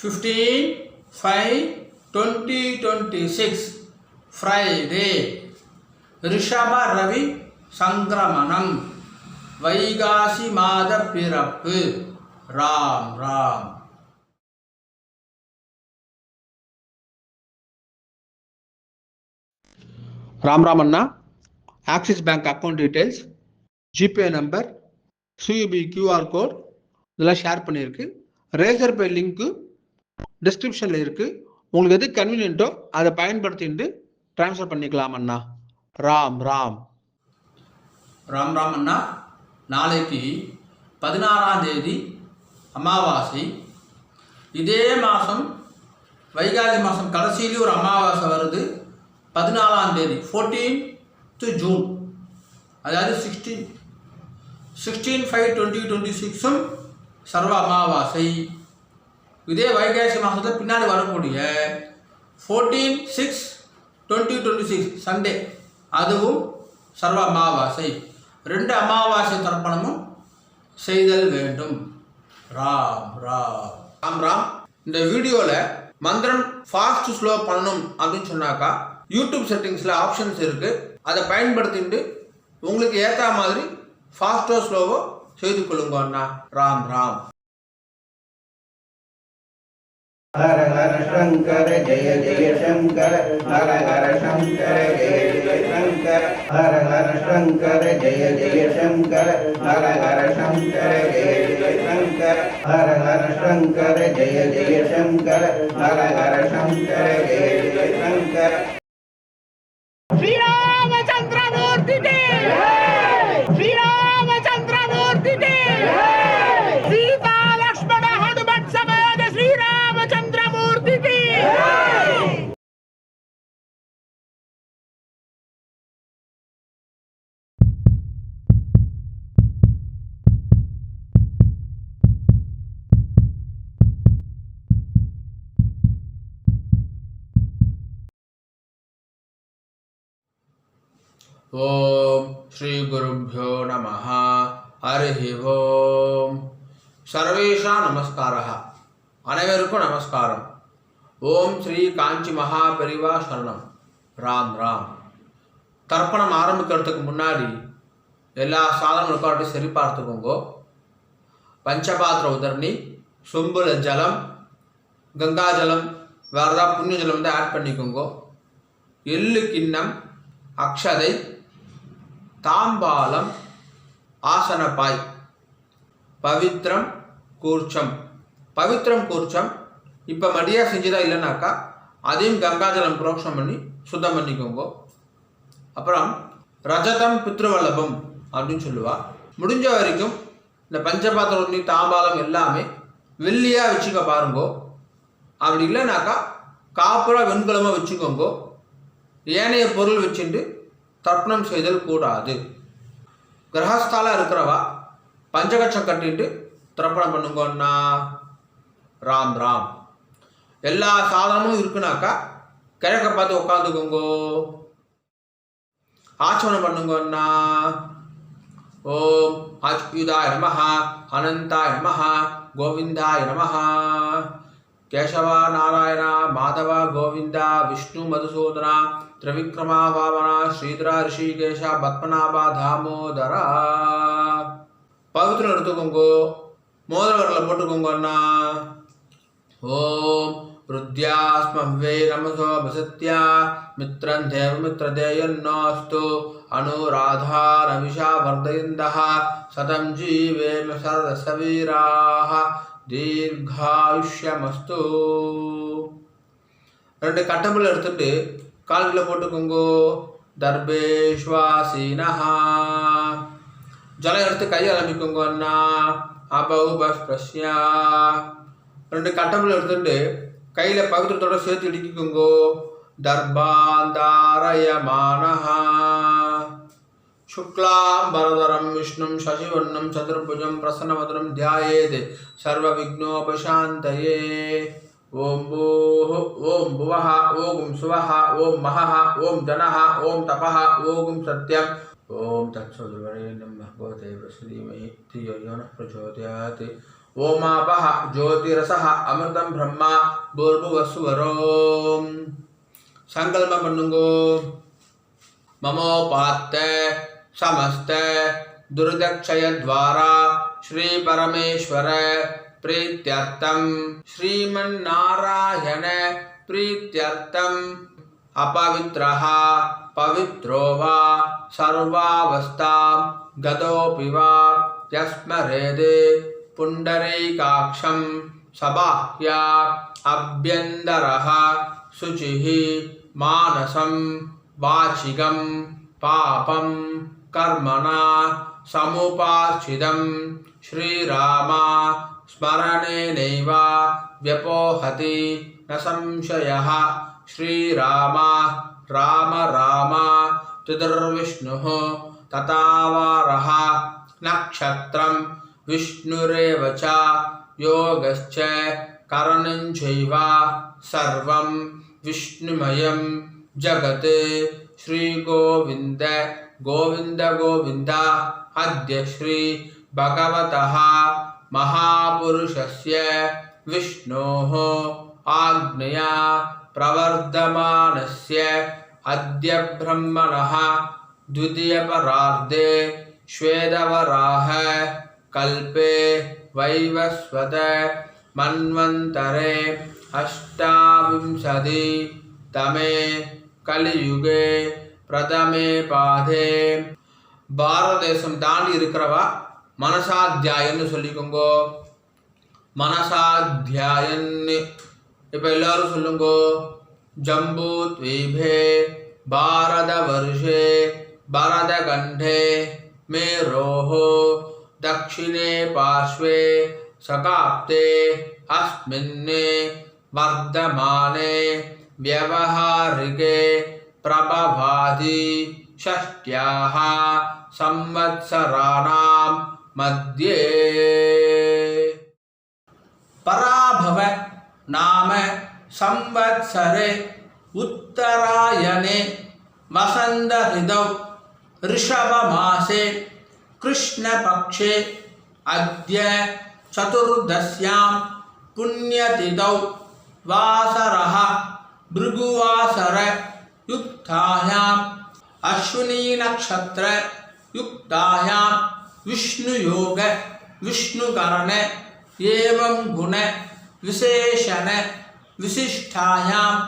15/5/2026 Friday. ரிஷப ரவி சங்கிரமணம். வைகாசி மாத பிறப்பு. ராம் ராம். ராம் ராம் அண்ணா. Axis bank account details, GPay number, CUB QR code இதெல்லாம் ஷேர் பண்ணியிருக்கு. ரேசர் பே லிங்க்கு டிஸ்கிரிப்ஷனில் இருக்குது. உங்களுக்கு எது கன்வீனியன்ட்டோ அதை பயன்படுத்திட்டு ட்ரான்ஸ்ஃபர் பண்ணிக்கலாம் அண்ணா. ராம் ராம். ராம் ராம் அண்ணா. நாளைக்கு 16ஆம் தேதி அமாவாசை. இதே மாதம் வைகாசி மாதம் கடைசியிலேயும் ஒரு அமாவாசை வருது. 14ஆம் தேதி 14th June, அதாவது 16/5/2026 சர்வ அமாவாசை. இதே வைகாசி மாதத்தில் பின்னாடி வரக்கூடிய 14/6/2026 சண்டே, அதுவும் சர்வ அமாவாசை. 2 அமாவாசை தர்ப்பணமும் செய்தல் வேண்டும். ராம் ராம். ராம் ராம். இந்த வீடியோவில் மந்திரம் ஃபாஸ்ட் ஸ்லோ பண்ணணும் அப்படின்னு சொன்னாக்கா யூடியூப் செட்டிங்ஸில் ஆப்ஷன்ஸ் இருக்குது. அதை பயன்படுத்திட்டு உங்களுக்கு ஏற்ற மாதிரி ஃபாஸ்ட்டோ ஸ்லோவோ செய்து கொள்ளுங்க அண்ணா. ராம் ராம். ஹர ஹர சங்கர ஜெய ஜெய சங்கர. ஹர ஹர சங்கர ஜெய ஜெய சங்கர. ஹர ஹர சங்கர ஜெய ஜெய சங்கர. ஹர ஹர சங்கர ஜெய ஜெய சங்கர. ஹர ஹர சங்கர ஜெய ஜெய சங்கர. ஹர ஹர சங்கர ஜெய ஜெய சங்கர. श्री रामचंद्र मूर्ति के श्री रामचंद्र मूर्ति के सीता लक्ष्मण हनुमत समेत श्री रामचंद्र मूर्ति की ஓம் ஸ்ரீ குருப்யோ நமஹ. ஹரி ஓம். சர்வேஷா நமஸ்காரः. அனைவருக்கும் நமஸ்காரம். ஓம் ஸ்ரீ காஞ்சி மகா பெரிவா சரணம். ராம் ராம். தர்ப்பணம் ஆரம்பிக்கிறதுக்கு முன்னாடி எல்லா சாதனங்களுக்கும் சரி பார்த்துக்கோங்க. பஞ்சபாத்திர உதரணி, சொம்புல ஜலம், கங்கா ஜலம், வேறு ஏதாவது புண்ணிய ஜலம் வந்து ஆட் பண்ணிக்கோங்க. எள்ளு கிண்ணம், அக்ஷதை, தாம்பாலம், ஆசனப்பாய், பவித்ரம் கூர்ச்சம். பவித்ரம் கூர்ச்சம் இப்போ மடியாக செஞ்சுதான் இல்லைனாக்கா அதையும் கங்காஜலம் புரோக்ஷம் பண்ணி சுத்தம் பண்ணிக்கோங்க. அப்புறம் ரஜதம் பித்ருவல்லபம் அப்படின்னு சொல்லுவா. முடிஞ்ச வரைக்கும் இந்த பஞ்சபாத்திரம் உண்ணி தாம்பாலம் எல்லாமே வெள்ளியாக வச்சுக்க பாருங்கோ. அப்படி இல்லைனாக்கா காப்புரா வெண்கலமாக வச்சுக்கோங்க. ஏனைய பொருள் வச்சுட்டு தர்ப்பணம் செய்தல் கூடாது. கிரகஸ்தால இருக்கிறவா பஞ்சகட்சம் கட்டிட்டு தர்ப்பணம் பண்ணுங்கன்னா. ராம் ராம். எல்லா சாதனமும் இருக்குனாக்கா கிழக்க பார்த்து உட்காந்துக்கோங்கோ. ஆச்சமனம் பண்ணுங்கன்னா. ஓம் அச்சுதாய நமஹ, அனந்தாய நமஹ, கோவிந்தாய நமஹ. கேசவ நாராயண மாதவ கோவிந்த விஷ்ணு மதுசூதன திரிவிக்ரமா பாவன ஸ்ரீதர ரிஷிகேஷ பத்மநாப தாமோதர. பவித்திரம் எடுத்துக்கோங்கோ. மோதிர வரல போட்டுக்கோங்க அண்ணா. ஓம் ருத்யாஸ்மவ்வே நமசோ வசத்யா மித்ரம் தேவ மித்ரதேயன்னோஸ்து அனுராதா நவிஷா வர்தயந்தः சதம் ஜீவேம சரதசவீராः தீர்காயுஷ்யமஸ்து. 2 கட்டம்பல் எடுத்துட்டு கால்களை போட்டுக்கோங்கோ. தர்பேஷ்வாசீனஹா. ஜலம் எடுத்து கையை அலம்பிக்கோங்க அண்ணா. அபௌபஸ்பிரஸ்யா. 2 கட்டம்பல் எடுத்துட்டு கையில் பவித்திரத்தோட சேர்த்து இடிக்கிக்கோங்கோ. தர்பாந்தாரயமானஹா. शुक्लांबरधरं विष्णुं शशिवर्णं चतुर्भुजं प्रसन्नवदनं ध्यायेत् सर्वविघ्नोपशान्तये. ओम भूः ओम भुवः ओम सुवः ओम महः ओम जनः ओम तपः ओम सत्यं ओम तत्सवितुर्वरेण्यं भर्गो देवस्य धीमहि धियो यो नः प्रचोदयात्. ओमापः ज्योतिरसः अमृतं ब्रह्मा भूर्भुवस्सुवरोम संकल्पம் பண்ணுங்கோ ममोपात्त समस्त दुर्दक्षय द्वारा श्री परमेश्वर प्रीत्यर्थम श्रीमन्नारायण प्रीत्यर्थम अपवित्रः पवित्रो वा सर्वावस्थां गतोऽपि वा यस्मरेदे पुण्डरीकाक्षं सबाह्या अभ्यन्तरः शुचिः मानसं वाचिकं पापं कर्मणा समुपाश्चितं श्रीरामा स्मरणेनैव व्यपोहति न संशयः श्रीरामा राम राम चतुर्विष्णुः तथावारः नक्षत्रं विष्णुरेव च योगश्च करणञ्चैव सर्वं विष्णुमयं जगत् श्रीगोविन्द गोविन्द गोविन्द अद्य श्री भगवतः महापुरुषस्य विष्णोः आज्ञया प्रवर्धमानस्य अद्य ब्रह्मणः द्वितीयपरार्धे श्वेतवराह कल्पे वैवस्वत मन्वन्तरे अष्टाविंशति तमे कलियुगे प्रथमे पादे பாரத தேசம் தாண்டி இருக்கிறவா மனசாத்தியாயன்னு சொல்லிக்கோங்கோ. மனசாத்தியாயன்னு இப்போ எல்லாரும் சொல்லுங்கோ. ஜம்பூ த்வீபே பாரத வருஷே பரத கண்டே மேரோஹோ दक्षिणे पार्श्वे सकाप्ते अस्मिन्ने वर्धमाने व्यवहारिके प्रभवादि षष्ट्याः संवत्सराणां मध्ये पराभव नाम संवत्सरे उत्तरायणे वसंत ऋतौ ऋषभमासे कृष्णपक्षे अद्य चतुर्दश्यां पुण्यतिथौ वासरः भृगुवासर युक्तायाम् अश्विनी नक्षत्र युक्तायां विष्णुयोग विष्णुकरण एवं गुण विशेषण विशिष्टायाम्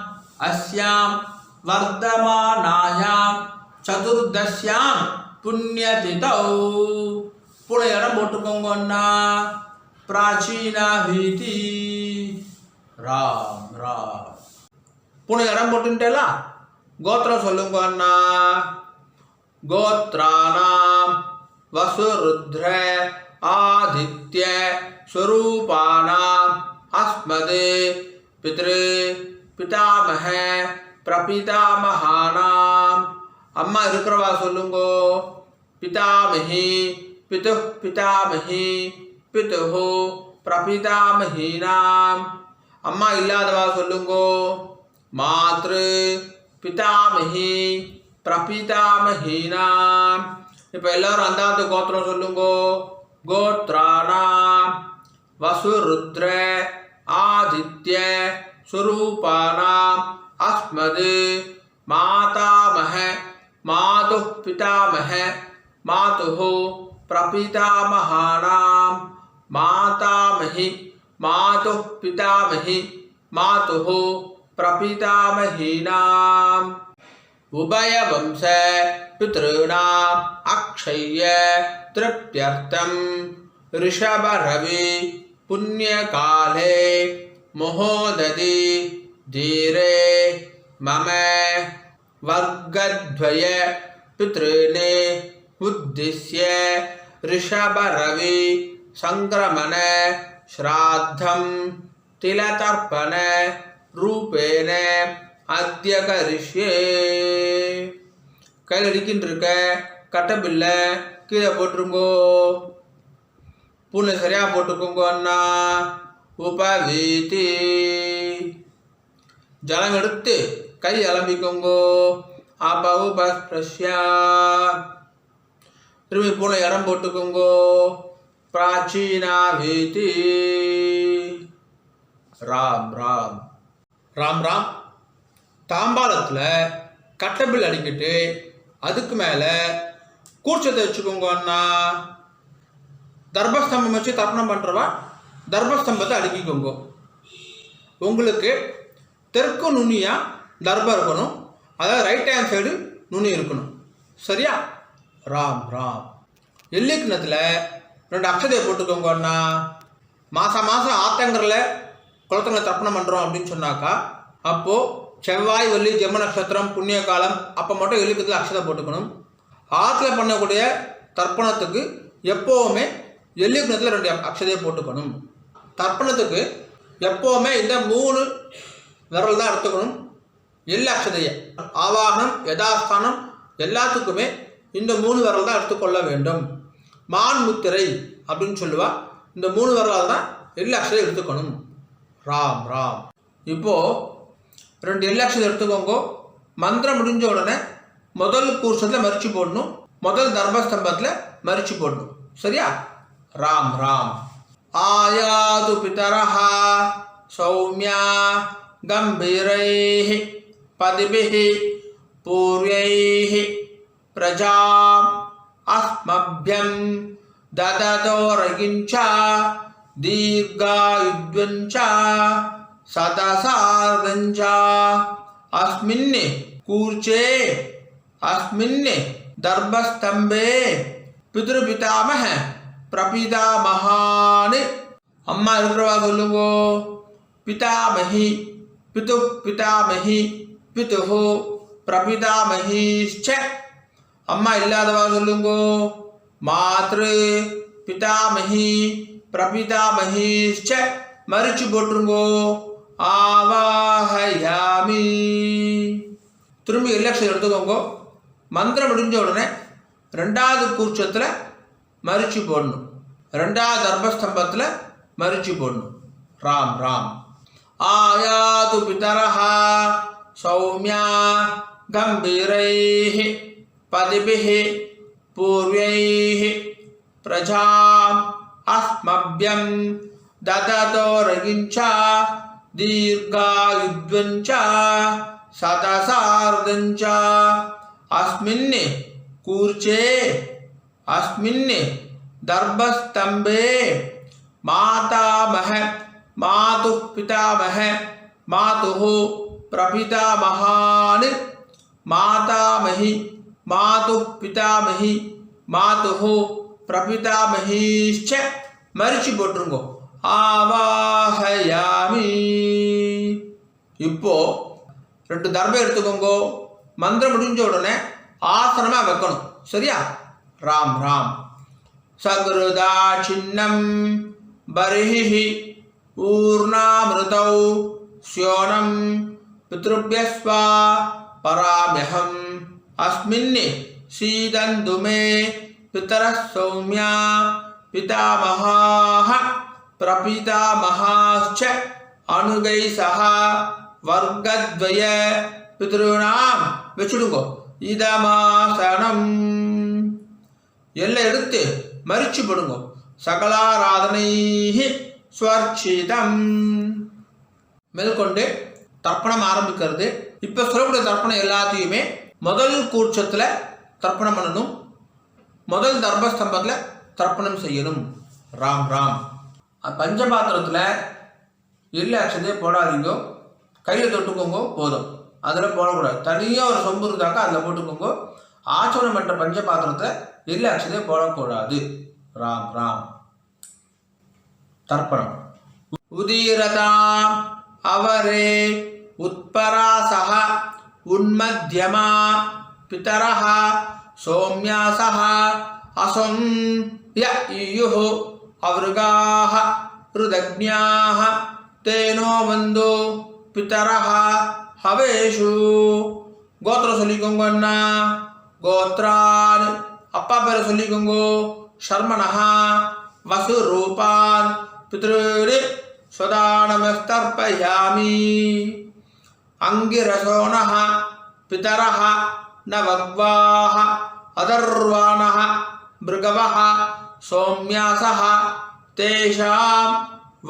अस्यां वर्धमानायां चतुर्दश्यां पुण्यतिथौ पुणे इடம் போட்டுக்கோங்க அண்ணா. பிராச்சீனா வீதி ராம் ராம் புणे இடம் போட்டுட்டேலா. கோத்திரம் சொல்லுங்க அண்ணா. கோத்ராணாம் வசுருத்ர ஆதித்ய ஸ்வரூபாணாம் அஸ்மதே பித்ரு பிதாமஹ பிரபிதாமஹானாம். அம்மா இருக்கிறவா சொல்லுங்கோ. பிதாமஹி பிது பிதாமஹி பிதுஹு பிரபிதாமஹீனாம். அம்மா இல்லாதவா சொல்லுங்கோ. மாத்ரு பிதாமஹி பிரபிதாமஹீனாம். இப்போ எல்லாரும் அந்தாத்து கோத்திரம் சொல்லுங்கோ. கோத்ராணாம் வசுருத்ர ஆதித்ய ஸ்வரூபாணாம் அஸ்மது மாதாமஹ मातुः पितामह मातुः प्रपितामहानां मातामही मातुः पितामही मातुः प्रपितामहीनाम् उभयवंश पितॄणाम् अक्षय्य तृप्त्यर्थं ऋषभरवि पुण्यकाले महोदधि धीरे मम वर्गद्वय पितॄने उद्दिश्य ऋषभरवि संक्रमण श्राद्धं तिलतर्पण रूपेण अद्य करिष्ये. கையில் அடிக்கின்னு இருக்க கட்டபில்லை கீழே போட்டுருங்கோ. பூனை சரியாக போட்டுக்கோங்க அண்ணா. உபவீதி ஜலம் எடுத்து கை அலம்பிக்கோங்கோ. அபவுபஸ்பிரஷ்யா திரும்பி பூனை இடம் போட்டுக்கோங்கோ. प्राचीना वेति ராம் ராம் ராம் ராம். தாம்பாளத்தில் கட்டபில் அடிக்கிட்டு அதுக்கு மேலே கூர்ச்சத்தை வச்சுக்கோங்கன்னா, தர்பஸ்தம்பம் வச்சு தர்ப்பணம் பண்ணுறவா தர்பஸ்தம்பத்தை அடுக்கிக்கோங்க. உங்களுக்கு தெற்கு நுனியாக தர்பம் இருக்கணும், அதாவது ரைட் ஹேண்ட் சைடு நுனி இருக்கணும். சரியா? ராம் ராம். எள்ளி கிண்ணத்தில் 2 அக்ஷதையை போட்டுக்கோங்கன்னா, மாதம் ஆத்தங்கரில் குளத்தங்களை தர்ப்பணம் பண்ணுறோம் அப்படின்னு சொன்னாக்கா, அப்போது செவ்வாய் வெள்ளி ஜென்ம நட்சத்திரம் புண்ணிய காலம் அப்போ மட்டும் எள்ளிக்கத்தில் அக்ஷதை போட்டுக்கணும். ஆற்றுல பண்ணக்கூடிய தர்ப்பணத்துக்கு எப்போவுமே எள்ளிக்கிணத்தில் 2 அக்ஷதையை போட்டுக்கணும். தர்ப்பணத்துக்கு எப்போவுமே இந்த 3 விரல் தான் எடுத்துக்கணும். எள்ளு அக்ஷதையை ஆவாகனம் யதாஸ்தானம் எல்லாத்துக்குமே இந்த 3 விரல் தான் எடுத்துக்கொள்ள வேண்டும். மான் முத்திரை அப்படின்னு சொல்லுவா. இந்த 3 விரலால் தான் எள்ளு அக்ஷதை எடுத்துக்கணும். ராம் ராம். இப்போது 2 எள்ளு அக்ஷதை எடுத்துக்கோங்க. மந்திரம் முடிஞ்ச உடனே முதல் கூர்ஷத்தில் மரிச்சு போடணும், முதல் தர்பஸ்தம்பத்தில் மரிச்சு போடணும். சரியா? ராம் ராம். ஆயாது பிதரஹ சௌமியா கம்பீரைஹி பதிபிஹி பூர்வைஹி பிரஜாம் அஸ்மப்யம் தததோரகிஞ்ச தீர்காயுத்வஞ்ச சதசார்தஞ்ச அஸ்மின் கூர்ச்சே அஸ்மின் தர்பஸ்தம்பே பித்ருபிதாமஹ பிரபிதாமஹான். அம்மா இருக்கிறவா சொல்லுங்கோ. பிதாமஹி பிது பிதாமஹி பிதுஹு பிரபிதாமஹீச்ச. அம்மா இல்லாதவா சொல்லுங்கோ. மாத்ரு பிதாமஹி பிரபிதாமஹீச்ச. மரிச்சு போட்டுருங்கோ. ஆவாஹயாமி. திரும்பி எல்லக்ஷம் எடுத்துக்கோங்க. மந்திரம் முடிஞ்ச உடனே 2வது கூர்ச்சத்தில் மரிச்சு போடணும், 2வது தர்பஸ்தம்பத்தில் மரிச்சு போடணும். ராம் ராம். ஆயாது பிதரஹ சௌமியா கம்பீரைஹி பதிபிஹி பூர்வைஹி பிரஜாம் அஸ்மப்யம் தததோரகிஞ்ச தீர்காயுத்வஞ்ச சதசார்தஞ்ச அஸ்மின் கூர்ச்சே அஸ்மின் தர்பஸ்தம்பே மாதாமஹ மாது பிதாமஹ மாதுஹு பிரபிதாமஹான். மாதாமஹி மாது பிதாமஹி மாதுஹு பிரபிதாமஹீச்ச. மரிச்சு போட்டுருங்கோ. ஆவாஹயாமி. இப்போ 2 தர்பம் எடுத்துக்கோங்க. மந்திரம் முடிஞ்ச உடனே ஆசனமாக வைக்கணும். சரியா? ராம் ராம். சக்ருதா சின்னம் பரிஹி ஊர்ணாமிருதௌ ஸ்யோனம் பித்ருப்யஸ்வா பராம்யஹம் அஸ்மின் சீதந்து மே பிதரஸ் சௌமியா பிதாமஹாஹ பிரபிதாமஹாச்ச அனுகை சஹ வர்க்கத்வய பித்ருணாம். வச்சுடுங்கோ. இதமாசனம். எல்லாம் எடுத்து மரிச்சு போடுங்க. சகலாராதனை ஸ்வர்ச்சிதம். மேற்கொண்டு தர்ப்பணம் ஆரம்பிக்கிறது. இப்போ சொல்லக்கூடிய தர்ப்பணம் எல்லாத்தையுமே முதல் கூர்ச்சத்தில் தர்ப்பணம் பண்ணணும், முதல் தர்பஸ்தம்பத்தில் தர்ப்பணம் செய்யணும். ராம் ராம். பஞ்சபாத்திரத்தில் எள்ளு அக்ஷதையை போடாதீங்க, கையில் தொட்டுக்கோங்க போதும். அதில் போடக்கூடாது. தனியாக ஒரு சொம்பு இருந்தாக்கா அதில் போட்டுக்கோங்க. ஆச்சரணம் பண்ணுற பஞ்சபாத்திரத்தை எள்ளு அக்ஷதையை போடக்கூடாது. ராம் ராம். தர்ப்பணம். உதீரதாம் அவரே உத்பராசஹ உன்மத்யமா பிதரஹ சௌம்யாசஹ அசம் ய இயுஹு அவருகாஹ ருதக்ஞாஹ தேனோ வந்தோ பிதரஹ ஹவேஷு. கோத்திரம் சொல்லிக்கோங்க. அண்ணா கோத்ரான் அப்பா பேரை சொல்லிக்கோங்க. சர்மனஹா வசு ரூபான் பித்ருடி ஸ்வதானமஸ்தர்ப்பயாமி. அங்கிரசோனஹ பிதரஹ நவக்வாஹ அதர்வாணஹ மிருகவஹ सौम्यासः तेषां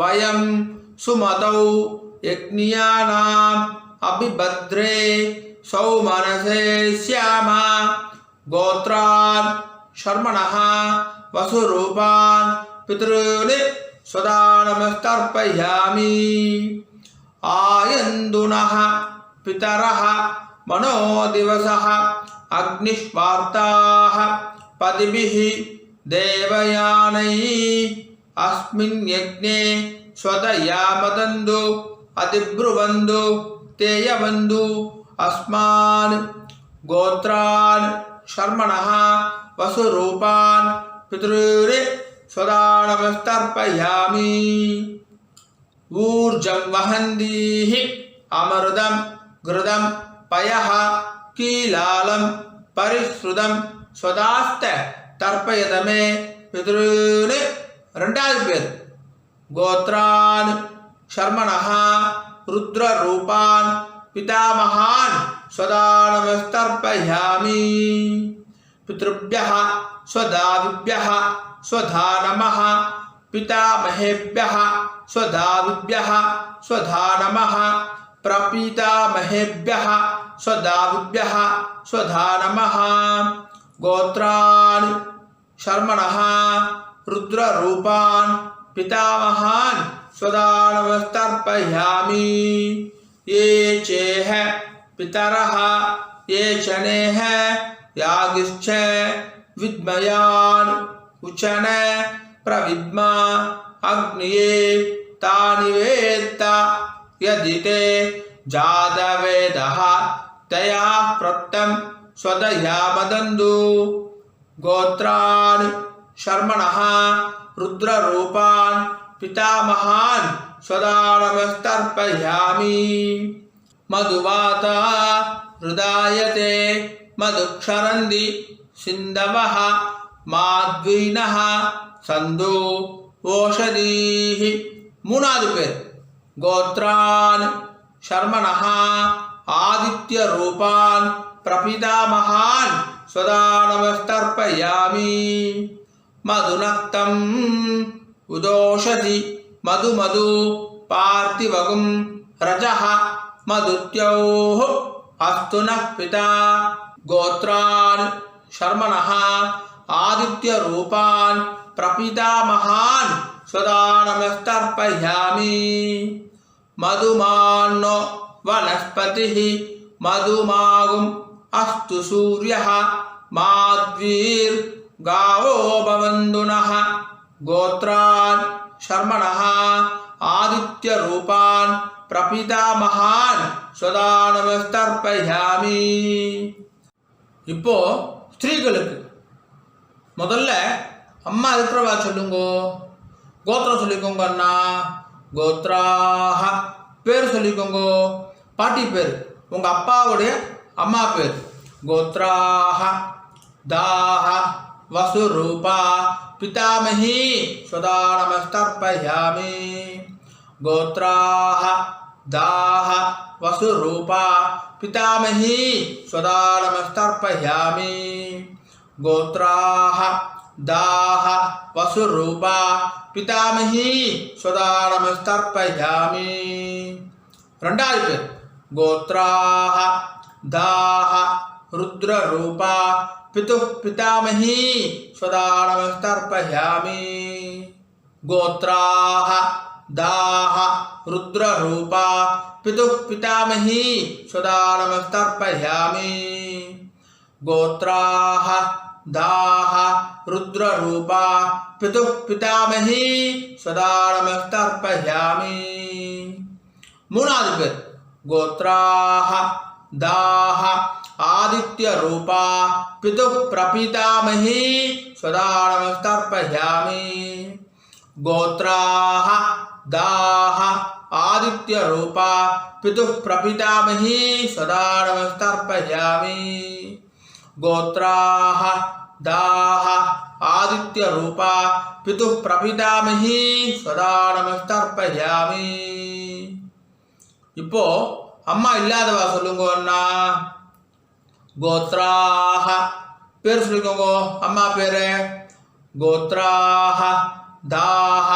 वयं सुमतौ यज्ञानाम् अभिभद्रे सौमनसे स्याम गोत्रान् शर्मणः वसुरूपान् पितॄन् सदा नमस्तर्पयामि आयन्दुनः पितरः मनोदिवसः अग्निष्वार्ताः पदिभिः देवयानैः अस्मिन् यज्ञे स्वदया मदन्तु अधिब्रुवन्तु तेयवन्तु अस्मान् गोत्रान् शर्मणः वसुरूपान् पितॄन् सदा नमस्तर्पयामि ऊर्जं वहन्तीः अमृतं घृतं पयः कीलालं परिश्रुतं स्वदास्त तर्पयत मे पितॄन् ரெண்டாவது பேர் गोत्रान् शर्मणः रुद्ररूपान् पितामहान् सदा नमस्तर्पयामि पितृभ्यः स्वदादिभ्यः स्वधा नमः पितामहेभ्यः स्वदादिभ्यः स्वधा नमः प्रपितामहेभ्यः स्वदादिभ्यः स्वधा नमः गोत्रान् शर्मणः रुद्ररूपान् पितामहान् सदा नमस्तर्पयामि ये चेह पितरः ये चनेह यागिश्च विद्मयान् उचन प्रविद्मा अग्निये तानि वेत्त यदि ते जातवेदः तया प्रत्तं स्वदया मदन्तु गोत्रान् शर्मणः रुद्ररूपान् पितामहान् सदा नमस्तर्पयामि मधुवाता हृदायते मधुक्षरन्ति सिन्धवः माद्वीनः सन्धो ओषधीः மூணாவது பேர் गोत्रान् शर्मणः आदित्यरूपान् प्रपितामहान् सदा नमस्तर्पयामि मधुनक्तम् उदोषधि मधु पार्थिवगुं रजः मधुत्योः अस्तु नः पिता गोत्रान् शर्मणः आदित्यरूपान् प्रपितामहान् सदा नमस्तर्पयामि मधुमान्नो वनस्पतिः मधुमागुम् अस्तु सूर्यः माद्वीर्गावो भवन्तु नः गोत्रान् शर्मणः आदित्यरूपान् प्रपितामहान् सदा नमस्तर्पयामि இப்போ ஸ்திரீகளுக்கு முதல்ல அம்மா இருக்கிறவா சொல்லுங்கோ கோத்திரம் சொல்லிக்கோங்க அண்ணா கோத்ராஹ பேர் சொல்லிக்கோங்கோ பாட்டி பேர் உங்க அப்பாவுடைய அம்மா பேர் गोत्राः दाः वसुरूपा पितामही सदा नमस्तर्पयामि गोत्राः दाः वसुरूपा पितामही सदा नमस्तर्पयामि गोत्राः दाः वसुरूपा पितामही सदा नमस्तर्पयामि ரெண்டாவது பேர் गोत्राः दाः रुद्ररूपा पितुः पितामही सदा नमस्तर्पयामि गोत्राः दाः रुद्ररूपा पितुः पितामही सदा नमस्तर्पयामि गोत्राः दाः रुद्ररूपा पितुः पितामही सदा नमस्तर्पयामि மூணாவது பேர் गोत्राः दाः आदित्यरूपा पितुः प्रपितामही सदा नमस्तर्पयामि गोत्राः दाः आदित्यरूपा पितुः प्रपितामही सदा नमस्तर्पयामि गोत्राः दाः आदित्यरूपा पितुः प्रपितामही सदा नमस्तर्पयामि இப்போ அம்மா இல்லாதவா சொல்லுங்க அண்ணா கோத்ராஹ பேர் சொல்லிக்கோங்க அம்மா பேரு गोत्राः दाः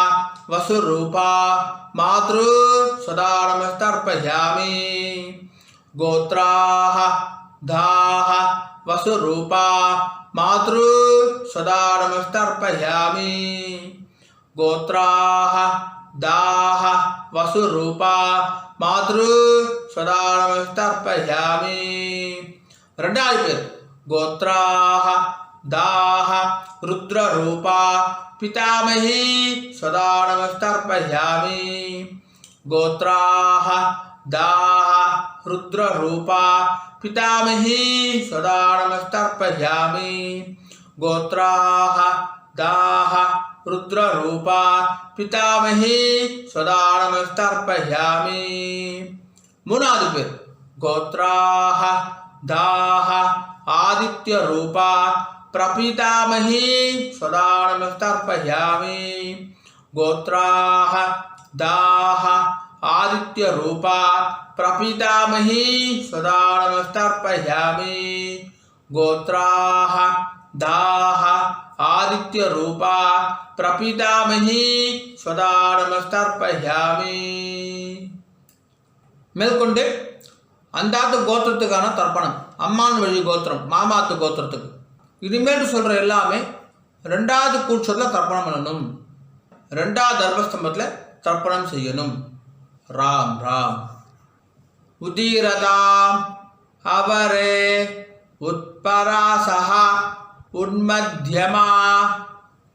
वसुरूपा मातृ सदा नमस्तर्पयामि गोत्राः दाः वसुरूपा मातृ सदा नमस्तर्पयामि गोत्राः दाः वसुरूपा मातृ सदा नमस्तर्पयामि ரெண்டாவது பேர் गोत्राः दाः रुद्ररूपा पितामही सदा नमस्तर्पयामि गोत्राः दाः रुद्ररूपा पितामही सदा नमस्तर्पयामि गोत्राः दाः रुद्ररूपा पितामही सदा नमस्तर्पयामि மூணாவது பேர் गोत्राः दाः आदित्यरूपा प्रपितामही सदा नमस्तर्पयामि गोत्राः दाः आदित्यरूपा प्रपितामही सदा नमस्तर्पयामि गोत्राः दाः आदित्यरूपा प्रपितामही सदा नमस्तर्पयामि மேற்கொண்டு அந்தாத்து கோத்திரத்துக்கான தர்ப்பணம் அம்மான் வழி கோத்திரம் மாமாத்து கோத்திரத்துக்கு இனிமேல் சொல்கிற எல்லாமே ரெண்டாவது கூட்சத்தில் தர்ப்பணம் பண்ணணும் ரெண்டாவது தர்மஸ்தம்பத்தில் தர்ப்பணம் செய்யணும் ராம் ராம் உதீரதாம் அவரே உட்பராசஹ உன்மத்யமா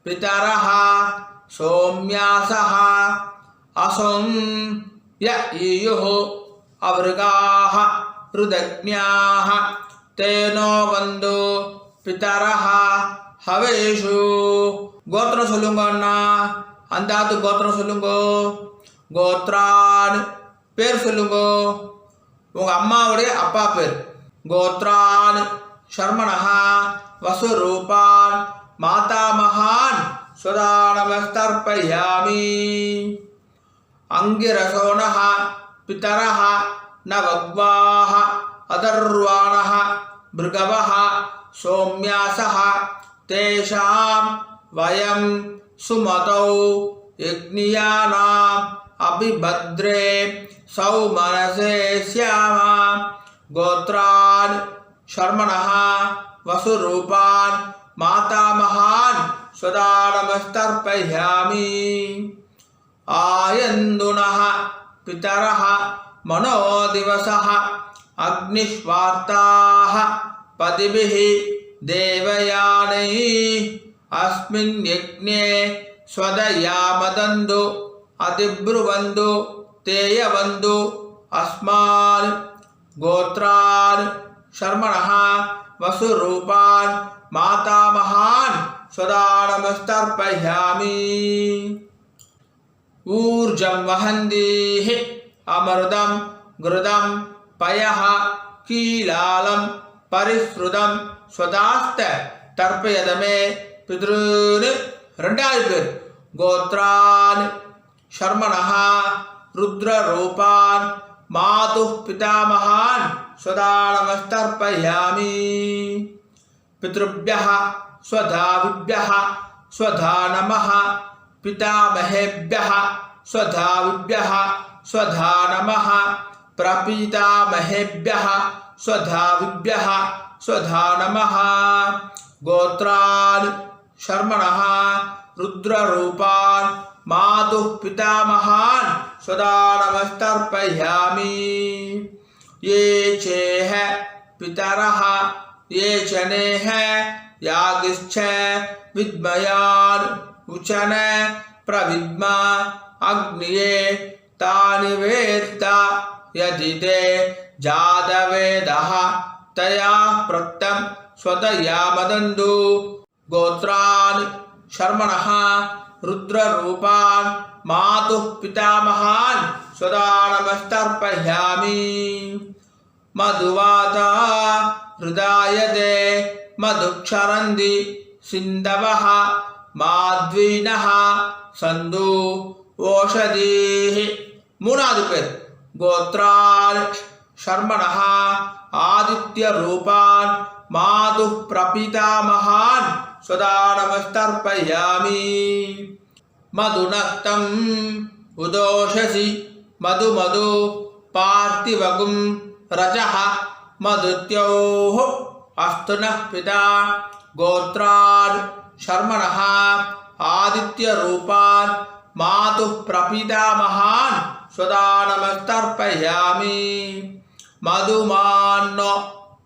பிதரஹ சோம்யாசஹ அசோம் ய ஈயுஹு அவருகாஹ ருதக்ஞாஹ தேனோ வந்து பிதரஹ ஹவேஷு கோத்திரம் சொல்லுங்க அண்ணா அந்தாத்து கோத்திரம் சொல்லுங்க கோத்ரான் பேர் சொல்லுங்க உங்கள் அம்மாவுடைய அப்பா பேர் கோத்ரான் ஷர்மணஹா வசுரூபான் மாதாமகான் சதா நமஸ்தர்ப்பயாமி அங்கிரசோணஹ பிதரஹ நவக்வாஹ அதர்வாணஹ பிருகவஹ சோம்யாசஹ தேஷாம் வயம் சுமதௌ யக்ஞியானாம் அபிபத்ரே சௌமனசே ஸ்யாமா கோத்ரான் ஷர்மணஹ வசுரூபான் மாதாமகான் சதா நமஸ்தர்ப்பயாமி ஆயந்துனஹ பிதரஹ மனோதிவசஹ அக்னிஷ்வார்த்தாஹ பதிபிஹ தேவயானைः அஸ்மின் யக்ஞே ஸ்வதயாமதந்து அதிப்ருவந்து தேயவந்து அஸ்மான் கோத்ரான் ஷர்மணஹ வசுரூபான் மாதாமகான் சதா நமஸ்தர்ப்பயாமி ஊர்ஜம் வஹந்தீஹ அமிர்தம் கிருதம் பயஹ கீலாலம் பரிஸ்ருதம் ஸ்வதாஸ்த தர்ப்பயதமே பித்ருன் ரெண்டாவது பேர் கோத்ரான் ஷர்மணஹ ருத்ரரூபான் மாதுः பிதாமகான் சதா நமஸ்தர்ப்பயாமி பித்ருभ्यः स्वधाविभ्यः स्वधा नमः पितामहेभ्यः स्वधाविभ्यः स्वधा नमः प्रपितामहेभ्यः स्वधाविभ्यः स्वधा नमः गोत्रान् शर्मणः रुद्ररूपान् मातुः पितामहान् सदा नमस्तर्पयामि ये चेह पितरः ये चनेह यागिश्च विद्मयान् उचन प्रविद्मा अग्निये तानि वेत्त यदि ते जातवेदः तया प्रक्तं स्वतयामदन्तु गोत्रान् शर्मणः रुद्ररूपान् मातुः पितामहान् सदा नमस्तर्पयामि मधुवाता हृदायते मधुक्षरन्ति सिन्धवः माध्वीनः सन्तु ओषधीः மூணாவது பேர் கோத்ரான் ஷர்மணः ஆதித்ய ரூபான் மாதுः பிரபிதாமகான் स्वदा नमस्तर्पयामि मधुनक्तम् उदोषसि मधु मधु पार्थिवगुं रजः मधुत्योः अस्तु नः पिता गोत्राद् शर्मणः आदित्यरूपात् मातुः प्रपितामहान् स्वदा नमस्तर्पयामि मधुमान्नो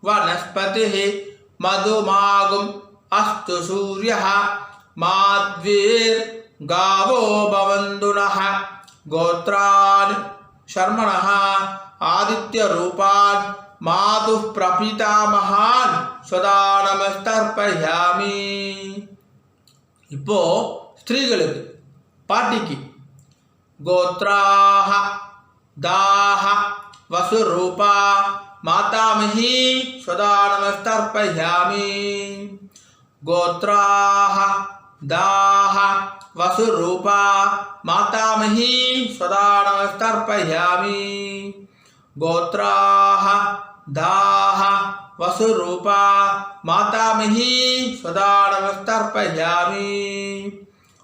वनस्पतिः मधुमागुम् अस्तु सूर्यः माध्वीर्गावो भवन्तु नः गोत्रान् शर्मणः आदित्यरूपान् मातुः प्रपितामहान् स्वदा नमस्तर्पयामि இப்போ ஸ்திரீகளுக்கு பாட்டிக்கு கோத்ராஹ தாஹ வசுரூபா மாதாமஹி ஸ்வதா நமஸ்தர்ப்பயாமி கோத்ராஹ தாஹ வசுரூபா மாதாமஹி ஸ்வதா நமஸ்தர்ப்பயாமி கோத்ராஹ தாஹ वसुरूपा मातामही स्वदा नमस्तर्पयामि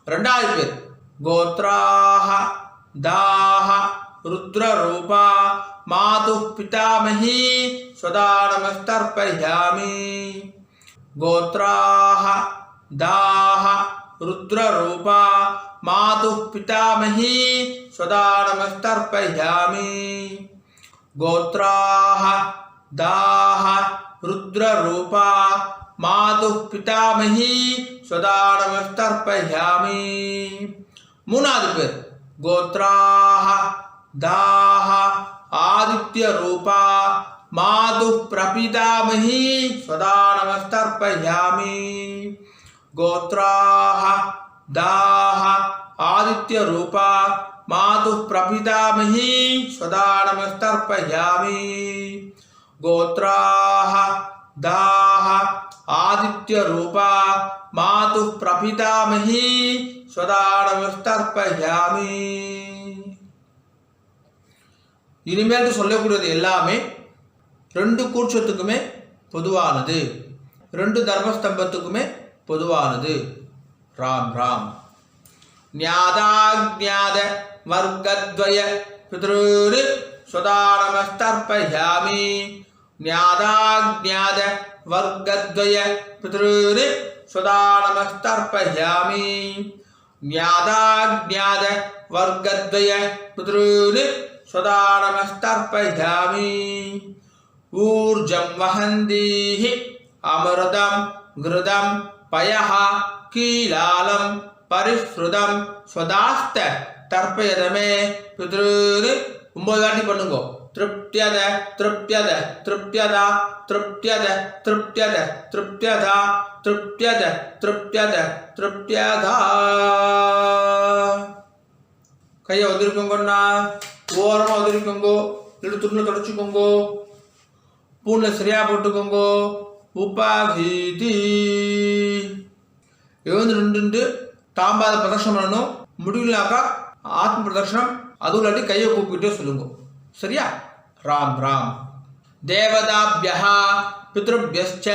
ரெண்டாவது பேர் கோத்ராஹ தாஹ ருத்ரரூபா மாதுः பிதாமஹி स्वदा नमस्तर्पयामि கோத்ராஹ தாஹ ருத்ரரூபா மாதுः பிதாமஹி स्वदा नमस्तर्पयामि கோத்ராஹ दाह रुद्ररूपा मातुः पितामही स्वदा नमस्तर्पयामि மூணாவது பேர் கோத்ராஹ தாஹ ஆதித்யரூபா मातुः प्रपितामही स्वदा नमस्तर्पयामि गोत्राः दाः आदित्यरूपा मातुः प्रपितामही स्वदा नमस्तर्पयामि गोत्राः दाः आदित्यरूपा मातुः प्रपितामही स्वदा नमस्तर्पयामि இனிமேல் சொல்லக்கூடியது எல்லாமே ரெண்டு கூட்சத்துக்குமே பொதுவானது, ரெண்டு தர்மஸ்தம்பத்துக்குமே பொதுவானது. ராம் ராம். ஞாதாக்ஞாத வர்க்கத்வய பித்ருர் ஸ்வதா நமஸ்தர்ப்பயாமி. ஞாதாக்ஞாத வர்க்கத்வய பித்ருர் ஸ்வதா நமஸ்தர்ப்பயாமி. ஞாதாக்ஞாத வர்க்கத்வய பித்ருர் स्वदा नमस्तर्पयामि. ऊर्जं वहन्तीः अमृतं घृतं पयः कीलालं परिश्रुतं स्वदास्त तर्पयत मे पितृर. 9 வாட்டி பண்ணுங்க. तृप्त्यद तृप्त्यद तृप्त्यद तृप्त्यद तृप्त्यद तृप्त्यद तृप्त्यद तृप्त्यद तृप्त्यद. கையை வந்திருக்கோங்கண்ணா, ஓரமாக வந்திருக்கோங்கோ, இல்லை துணியில் தொடச்சிக்கோங்கோ, பூனில் சரியாக போட்டுக்கோங்கோ. உபாகீதி எழுந்து நின்று தாம்பாத பிரதர்ஷனம் பண்ணணும். முடியலனாக்கா ஆத்ம பிரதர்ஷனம், அதுவும் இல்லாட்டி கையை கூப்பிட்டே சொல்லுங்க. சரியா? ராம் ராம். தேவதாபியः பித்ருभ्यश्च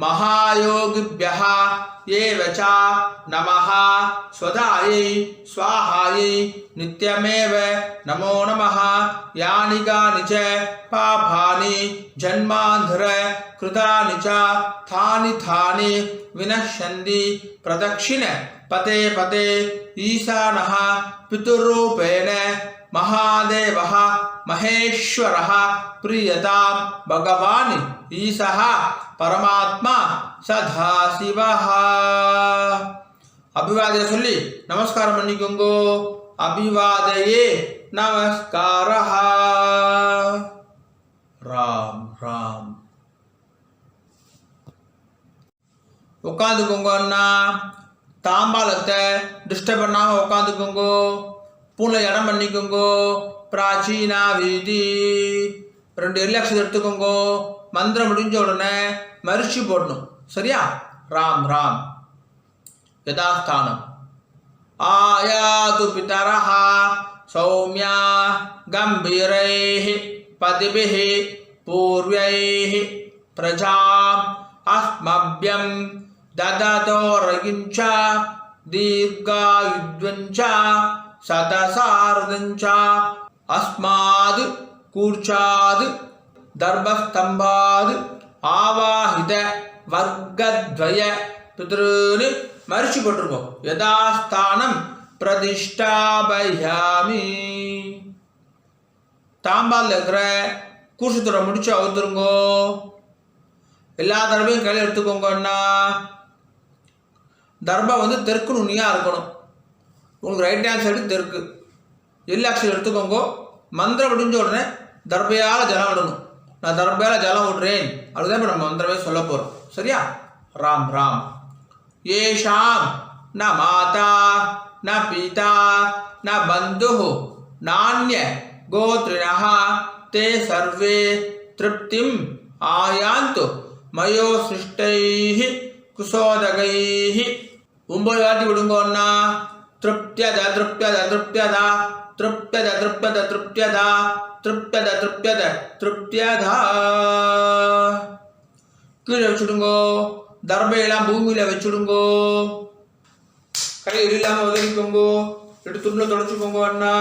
महायोगिभ्यः एव च नमः स्वदायै स्वाहायै नित्यमेव नमो नमः. यानि कानि च पापानि जन्मान्धर कृतानि च थानि थानि विनश्यन्ति प्रदक्षिण पते पते ईशानः पितुरूपेण महादेवः महेश्वरः प्रियतां भगवान् ईशः परमात्मा सदाशिवः. அபிவாதய சொல்லி நமஸ்காரம் பண்ணிக்கோங்கோ. அபிவாதயே நமஸ்காரஹ. ராம் ராம். உட்காந்துக்கோங்க அண்ணா. தாம்பாலத்தை டிஸ்டர்ப் பண்ணாம உட்காந்துக்கோங்கோ. பூனை இடம் பண்ணிக்கோங்கோ. பிராச்சீனா வீதி 2 ரிலாக்ஸ் எடுத்துக்கோங்கோ. மந்திரம் முடிஞ்ச உடனே மரிச்சி போடணும். சரியா? ராம் ராம். யதாஸ்தானம். ஆயாது பிதரஹ சௌமியா கம்பீரைஹ பதிபிஹ பூர்வைஹ பிரஜாம் அஸ்மப்யம் தததோரகிஞ்ச தீர்காயுத்வஞ்ச சதசாரதஞ்ச அஸ்மாது கூர்ச்சாது தர்பஸ்தம்பாது ஆவாஹித வர்க்கத்வய பித்ருன்னு மரிச்சு போட்டிருக்கோம். யதாஸ்தானம் பிரதிஷ்டாபயாமி. தாம்பால் இருக்கிற கூசுத்துறை முடிச்சு அவுத்துருங்கோ. எல்லா தர்பையும் கையில் எடுத்துக்கோங்கன்னா தர்பம் வந்து தெற்கு நுனியாக இருக்கணும். உங்களுக்கு ரைட் ஹேண்ட் சைடு தெற்கு. எல்லு அக்ஷரம் எடுத்துக்கோங்க. மந்திரம் முடிஞ்ச உடனே தர்பையால் ஜலம் விடணும். நான் தர்பையால் ஜலம் விடுறேன் அதுதான் இப்போ நம்ம மந்திரமே சொல்ல போகிறோம். சரியா? ராம் ராம். ஏஷாம் ந மாதா ந பிதா ந பந்து நானிய கோத்ரிணः தே சர்வே திருப்திம் ஆயாந்து மயோ சிருஷ்டைः குசோதகைः. 9 வாட்டி விடுங்கோன்னா திருப்தியத திருப்தியத திருப்தியத திருப்தியத திருப்தியத திருப்தியத திருப்தியத திருப்தியத திருப்தியதா. கீழே வச்சுடுங்கோ. தர்பையெல்லாம் பூமியில் வச்சுடுங்கோ. கையில் இல்லாமல் உதவிக்கோங்கோ. எடுத்து துண்டில் தொடச்சிக்கோங்க. அண்ணா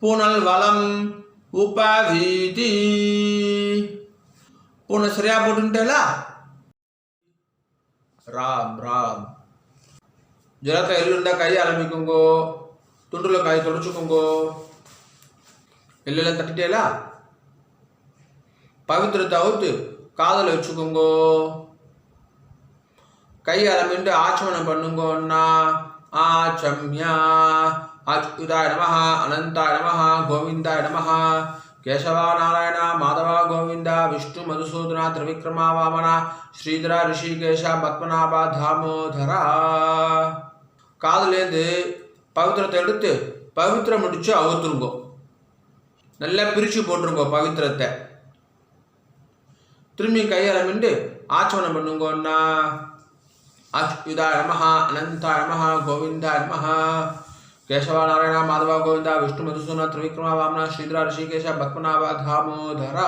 பூனல் வளம் உபவீதி. பூனை சரியா போட்டுட்டேலா? ராம் ராம். ஜலத்தை எள்ளு இருந்தால் கையை ஆரம்பிக்குங்கோ. துண்டில் காய் தொடச்சிக்கோங்கோ. எல்லாம் தட்டிட்டேலா? பவித்திரத்தை அவுத்து காதில் வச்சுக்கோங்கோ. கை ஆரம்பிட்டு ஆச்சமனம் பண்ணுங்கோன்னா ஆச்சம்யா அச்சுதாய நமஹ அனந்தாய நமஹ கோவிந்தாய நமஹ கேசவா நாராயண மாதவா கோவிந்தா விஷ்ணு மதுசூதனா திரிவிக்ரமா வாமனா ஸ்ரீதரா ரிஷிகேஷா பத்மநாபா தாமோதரா. காதுலேருந்து பவித்திரத்தை எடுத்து பவித்திரம் முடிச்சு அவுத்துருங்கோ. நல்லா பிரித்து போட்டுருங்கோ பவித்திரத்தை. திரும்பி கையாளமிண்டு ஆச்சமனம் பண்ணுங்கோன்னா அச்சுதாய நமஹ அனந்தாய நமஹ கோவிந்தாய நமஹ கேசவா நாராயண மாதவா கோவிந்தா விஷ்ணு மதுசூதனா திரிவிக்ரமா வாமனா ஸ்ரீதரா ரிஷிகேஷா பத்மநாபா தாமோதரா.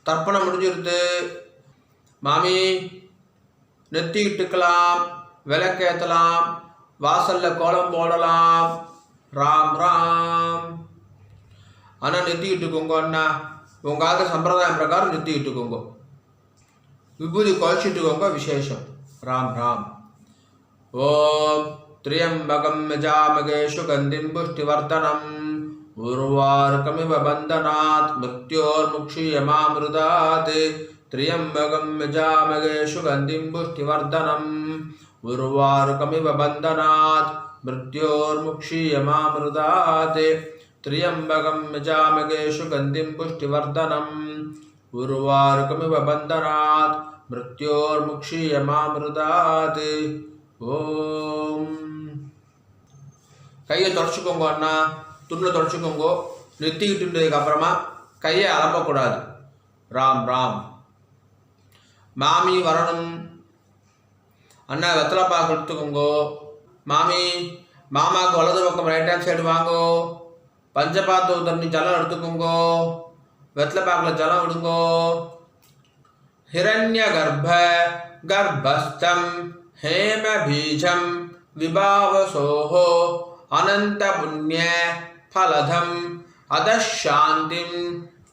தர்ப்பணம் முடிஞ்சிருது. மாமி நெத்தி இட்டுக்கலாம், விளக்கேற்றலாம், வாசல்ல கோலம் போடலாம். ராம் ராம். ஆனால் நெத்தி இட்டுக்கோங்க. அண்ணா உங்கள் சம்பிரதாயம் பிரகாரம் நெத்தி இட்டுக்கோங்க. விபூதி குழச்சிட்டுக்கோங்க. விசேஷம். ராம் ராம். ஓம் திரியம்பகம் யஜாமகே சுகந்திம் புஷ்டிவர்தனம் உர்வாருகமிவ பந்தனாத் மிருத்யோர்முக்ஷீயமாமிருதாத். திரியம்பகம் யஜாமகே சுகந்திம் புஷ்டிவர்தனம் உர்வாருகமிவ பந்தனாத் மிருத்யோர்முக்ஷீயமாமிருதாத். திரியம்பகம் யஜாமகே சுகந்திம் புஷ்டிவர்தனம் உர்வாருகமிவ பந்தனாத் மிருத்யோர்முக்ஷீயமாமிருதாத். ஓம். கையை தொடச்சிக்கோங்க. அண்ணா துண்டில் தொடச்சிக்கோங்க. நெத்திக்கிட்டுன்றதுக்கு அப்புறமா கையை அலப்பக்கூடாது. ராம் ராம். மாமி வரணும். அண்ணா வெத்தலை பாக்கு எடுத்துக்கோங்கோ. மாமி மாமாவுக்கு வலது பக்கம் ரைட் ஹேண்ட் சைடு வாங்கோ. பஞ்சபாத்து தண்ணி ஜலம் எடுத்துக்கோங்கோ. வெத்தலை பாக்கில் ஜலம் விடுங்கோ. ஹிரண்ய கர்ப்ப கர்ப்பஸ்தம் ஹேம பீஜம் விபாவசோஹோ அனந்த புண்ணிய ஃபலதம் அதசாந்திம்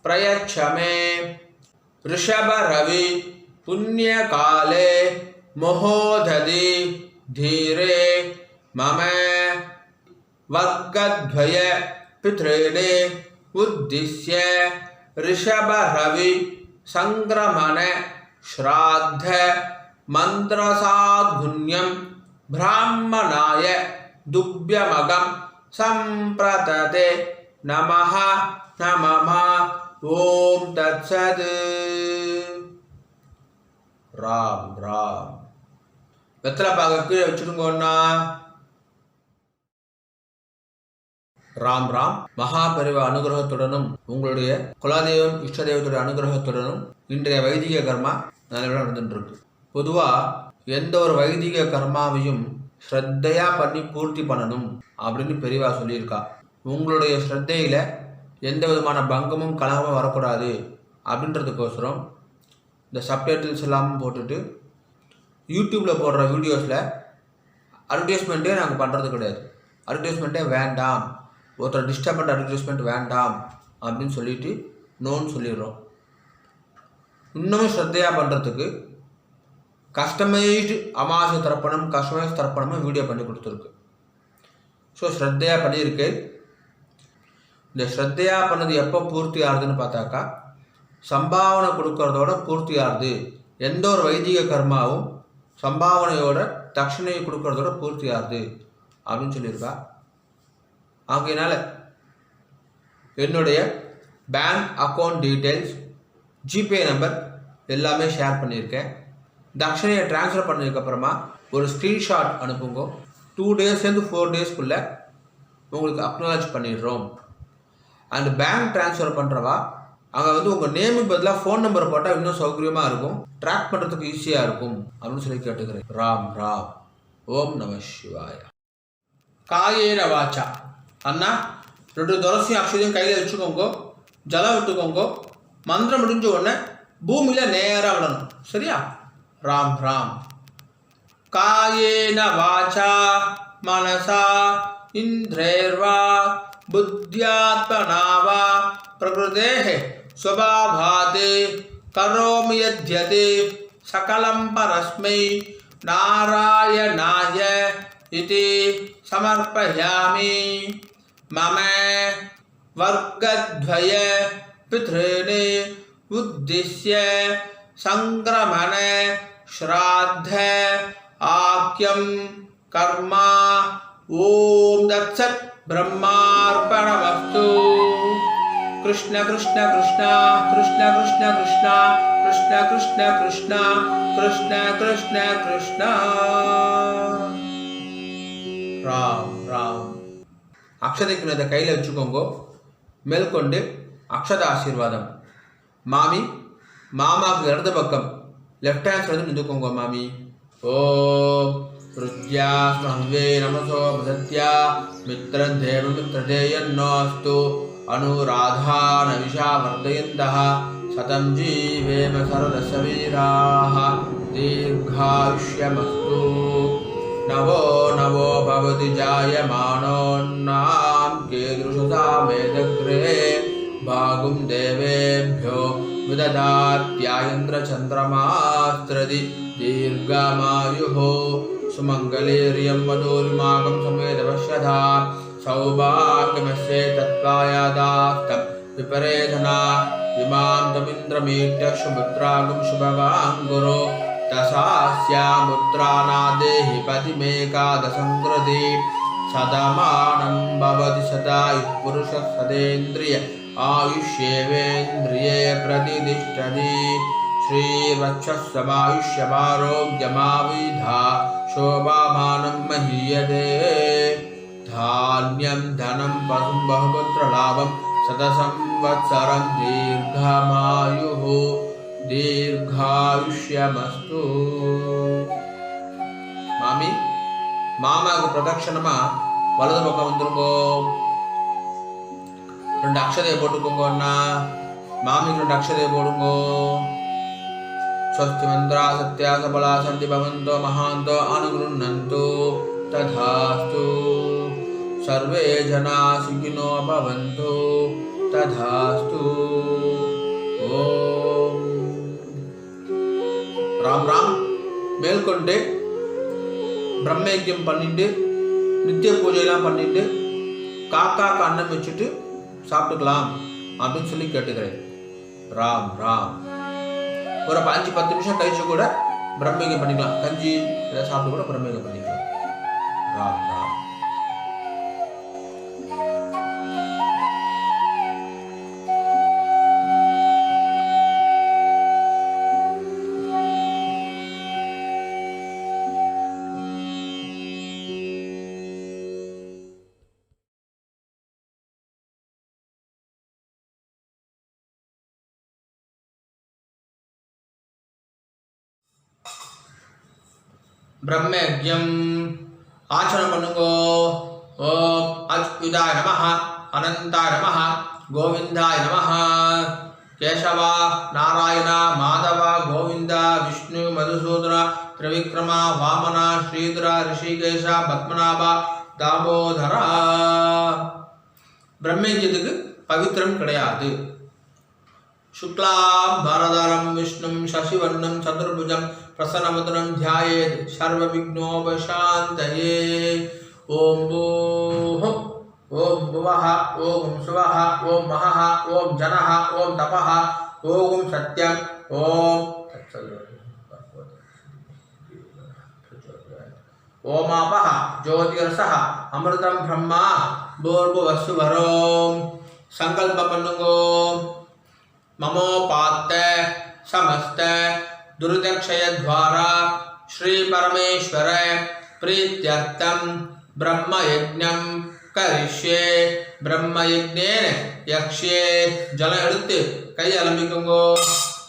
பிரயச்சமே. ரிஷப ரவி புண்ணிய காலே மோததி தீரே மம வர்க்கத்வய பித்ரேணே உத்திஸ்ய ரிஷப ரவி சங்கிரமண ஸ்ராத்த மந்திரசாத்குண்யம் பிராமணாய துப்யமகம் சம்பிரததே நமஹ நமம. ஓம் தத்சத். ராம் ராம். வெத்தலை பாக கீழே வச்சுடுங்கண்ணா. ராம் ராம். மகாபரிவ அனுகிரகத்துடனும் உங்களுடைய குலதெய்வம் இஷ்ட தெய்வத்துடைய அனுகிரகத்துடனும் இன்றைய வைதிக கர்மா நல்லபடியாக நடந்துட்டு இருக்கு. பொதுவாக எந்த ஒரு வைதிக கர்மாவையும் ஸ்ரத்தையா பண்ணி பூர்த்தி பண்ணணும் அப்படின்னு பெரியவா சொல்லியிருக்கா. உங்களுடைய ஸ்ரத்தையில் எந்த விதமான பங்கமும் கலகமும் வரக்கூடாது அப்படின்றதுக்கோசரம் இந்த சப்டைட்டில்ஸ் எல்லாம் போட்டுட்டு யூடியூப்பில் போடுற வீடியோஸில் அட்வர்டைஸ்மெண்ட்டே நாங்கள் பண்ணுறது கிடையாது. அட்வர்டைஸ்மெண்ட்டே வேண்டாம், ஒருத்தர் டிஸ்டர்பண்ட் அட்வர்டைஸ்மெண்ட் வேண்டாம் அப்படின்னு சொல்லிட்டு நோன்னு சொல்லிடுறோம். இன்னமும் ஸ்ரத்தையாக பண்ணுறதுக்கு கஸ்டமைஸ்டு அமாவாசை தர்ப்பணம், கஸ்டமைஸ் தர்ப்பணமும் வீடியோ பண்ணி கொடுத்துருக்கு. ஸோ ஸ்ரத்தையாக பண்ணியிருக்கு. இந்த ஸ்ரத்தையாக பண்ணது எப்போ பூர்த்தி ஆகுதுன்னு பார்த்தாக்கா, சம்பாவனை கொடுக்கறதோட பூர்த்தி ஆகுது. எந்த ஒரு வைதிக கர்மாவும் சம்பாவனையோட தட்சிணையை கொடுக்கறதோட பூர்த்தி ஆகுது அப்படின்னு சொல்லியிருக்கா. ஆகையினால என்னுடைய bank account details, GPay number எல்லாமே ஷேர் பண்ணியிருக்கேன். தட்சிணையை ட்ரான்ஸ்ஃபர் பண்ணதுக்கப்புறமா ஒரு ஸ்க்ரீன்ஷாட் அனுப்புங்க. 2 டேஸ்லேருந்து 4 டேஸ்க்குள்ளே உங்களுக்கு அக்னாலஜ் பண்ணிடுறோம். அண்ட் பேங்க் ட்ரான்ஸ்ஃபர் பண்ணுறவா அங்கே வந்து உங்கள் நேமுக்கு பதிலாக ஃபோன் நம்பரை போட்டால் இன்னும் சௌகரியமாக இருக்கும், ட்ராக் பண்ணுறதுக்கு ஈஸியாக இருக்கும் அப்படின்னு சொல்லி கேட்டுக்கிறேன். ராம் ராம். ஓம் நம சிவாய. காயேன வாச்சா. அண்ணா 2 துளசியும் அக்ஷதையும் கையில் வச்சுக்கோங்க, ஜலம் விட்டுக்கோங்க. மந்திரம் முடிஞ்ச உடனே பூமியில் நேராக விடணும். சரியா? ராம் ராம். காயேன வாச்சா மனசா இந்திரேர்வா புத்தியாத்மனா வா பிரகிருதேஹ ஸ்வபாவாத் கரோமி யத்யத் சகலம் பரஸ்மை நாராயணாய இதி சமர்ப்பயாமி. மம வர்க்கத்வய பித்ருனே உத்திஸ்ய சங்கிரமண ஸ்ராத்த ஆக்யம் கர்மா. ஓம் தத்சத். பிரம்மார்ப்பணமஸ்து. கிருஷ்ண கிருஷ்ண கிருஷ்ண கிருஷ்ண கிருஷ்ண கிருஷ்ண கிருஷ்ண கிருஷ்ண கிருஷ்ண கிருஷ்ண கிருஷ்ண கிருஷ்ண. ராம் ராம். அக்ஷதைக்கு இதை கையில் வச்சுக்கோங்க. மேற்கொண்டு அக்ஷத ஆசீர்வாதம். மாமி மாமாவுக்கு இடது பக்கம் லெஃப்ட் ஹேண்ட் சைடு நின்றுக்கோங்க. மாமி ஓம் ருத்யா ஸ்மஹ்வே நமசோ பிரத்யா மித்ரம் தேவ மித்ரதேயன்னோஸ்து அனுராதான விஷா வர்தயந்தः சதம் ஜீவேம சரதசவீராः தீர்காயுஷ்யமஸ்து. நவோ நவோ பவதி ஜாயமானோன்னாம் கீதృశசா மேதக்ரே பாகும் தேவேभ्यो விததாத்யாயந்திரச்சந்திரமாஸ்திரதி தீர்காமாயுः சுமங்கலேரியம் மதோரிமாகம் சமேதவஷ்யதா சௌபாகியமஸ்ய தத்வாயாதாஸ்தம் விபரேதனா இமாம் தமிந்திரமீட்ய சுபுத்ராகும் சுபவாங்குரு தசாஸ்யாமுத்ராநாதேஹி பதிமேகாதசங்கிருதி சதமானம் பவதி சதாயுः புருஷः சதேந்திரிய ஆயுஷ்யேவேந்திரியே பிரதிதிஷ்டதி. श्रीवक्षस्समायुष्यमारोग्यमाविधा शोभामानं महीयते. धान्यं धनं पशुं बहुपुत्रलाभं शतसंवत्सरं दीर्घमायुः दीर्घायुष्यमस्तु. மாமி மாமாவுக்கு பிரதட்சணமா வலது பக்கம் வந்துருங்கோ. 2 அக்ஷதையை போட்டுக்கோங்க. அண்ணா மாமிக்கு 2 அக்ஷதையை போடுங்கோ. स्वस्ति मंत्रा सत्या सबला सन्ति भवन्तो महान्तो अनुगृह्णन्तु तथास्तु. सर्वे जना सुखिनो भवन्तु तथास्तु. ओम राम राम. மேல்கொண்டு பிரம்மயஜ்யம் பண்ணிட்டு நித்திய பூஜையெல்லாம் பண்ணிட்டு காக்காக்கு அன்னம் வச்சுட்டு சாப்பிட்டுக்கலாம் அப்படின்னு சொல்லி கேட்டுக்கிறேன். ராம் ராம். ஒரு 5-10 நிமிஷம் கழிச்சு கூட பிரம்மயஜ்யம் பண்ணிக்கலாம். கஞ்சி இதை சாப்பிட்டு கூட பிரம்மயஜ்யம் பண்ணிக்கலாம். ராம் ராம். பிரம்மயஜ்யம் ஆச்சரணம் பண்ணுங்கோ. ஓம் அச்சுதாய நமஹ, அனந்தாய நமஹ, கோவிந்தாய நமஹ. கேசவா நாராயணா மாதவா கோவிந்தா விஷ்ணு மதுசூதனா திரிவிக்ரமா வாமனா ஸ்ரீதரா ரிஷிகேஷா பத்மநாபா தாமோதரா. பிரம்மயஜத்துக்கு பவித்திரம் கிடையாது. சுக்லாம் பரதரம் விஷ்ணும் சசிவர்ணம் சதுர்புஜம் பிரசன்னமுதனம் தியாயேத் சர்வ விக்னோபசாந்தயே. ஓம் பூஹ ஓம் புவஹ ஓம் சுவஹ ஓம் மஹஹ ஓம் ஜனஹ ஓம் தபஹ ஓம் சத்யம் ஓம் ஓமாபஹ ஜோதிரசஹ அமிர்தம் பிரம்மா பூர்புவஸ்சுவரோம். சங்கல்பம் பண்ணுங்கோ. மமோபாத்த समस्त दुर्दक्षय द्वारा श्री परमेश्वर प्रीत्यर्थम ब्रह्म यज्ञं करिष्ये. ब्रह्म यज्ञेन यक्ष्ये. जल எடுத்து கை அலம்பிக்குங்கோ.